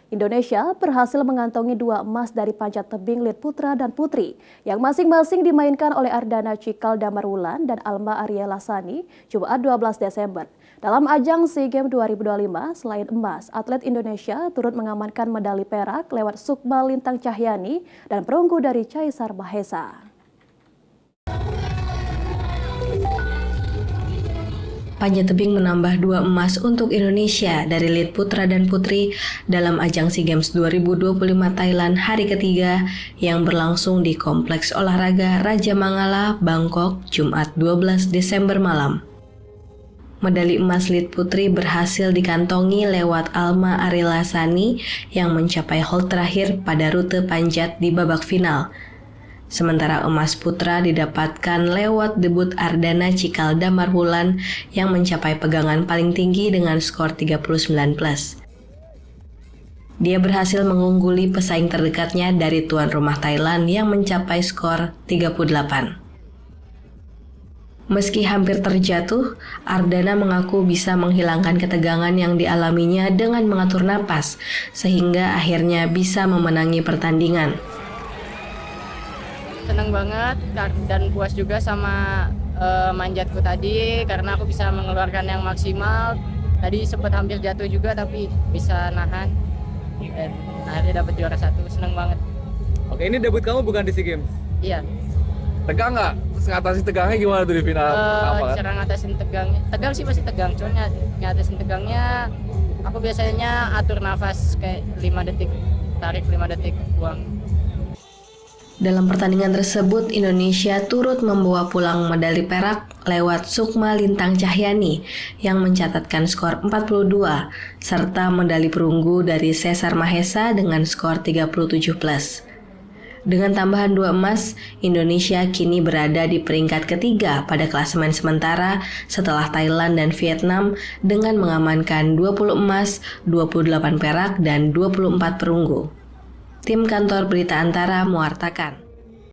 Indonesia berhasil mengantongi 2 emas dari panjat tebing lead putra dan putri yang masing-masing dimainkan oleh Ardana Cikal Damarwulan dan Alma Ariela Sani Jumat 12 Desember. Dalam ajang SEA Games 2025, selain emas, atlet Indonesia turut mengamankan medali perak lewat Sukma Lintang Cahyani dan perunggu dari Caesar Mahesa. Panjat tebing menambah 2 emas untuk Indonesia dari lead putra dan putri dalam ajang SEA Games 2025 Thailand hari ketiga yang berlangsung di Kompleks Olahraga Raja Mangala, Bangkok, Jumat 12 Desember malam. Medali emas lead putri berhasil dikantongi lewat Alma Ariela Sani yang mencapai hold terakhir pada rute panjat di babak final. Sementara emas putra didapatkan lewat debut Ardana Cikal Damarwulan yang mencapai pegangan paling tinggi dengan skor 39+. Dia berhasil mengungguli pesaing terdekatnya dari tuan rumah Thailand yang mencapai skor 38. Meski hampir terjatuh, Ardana mengaku bisa menghilangkan ketegangan yang dialaminya dengan mengatur napas, sehingga akhirnya bisa memenangi pertandingan. Senang banget dan puas juga sama manjatku tadi karena aku bisa mengeluarkan yang maksimal. Tadi sempat hampir jatuh juga tapi bisa nahan dan akhirnya dapat juara 1. Senang banget. Oke, ini debut kamu bukan di SEA Games? Iya. Tegang nggak? Terus ngatasin tegangnya gimana tuh di final? Cara ngatasin tegangnya, tegang sih pasti tegang. Soalnya ngatasin tegangnya, aku biasanya atur nafas kayak 5 detik, tarik 5 detik, buang. Dalam pertandingan tersebut, Indonesia turut membawa pulang medali perak lewat Sukma Lintang Cahyani yang mencatatkan skor 42, serta medali perunggu dari Caesar Mahesa dengan skor 37+. Dengan tambahan 2 emas, Indonesia kini berada di peringkat ketiga pada klasemen sementara setelah Thailand dan Vietnam dengan mengamankan 20 emas, 28 perak, dan 24 perunggu. Tim Kantor Berita Antara mewartakan.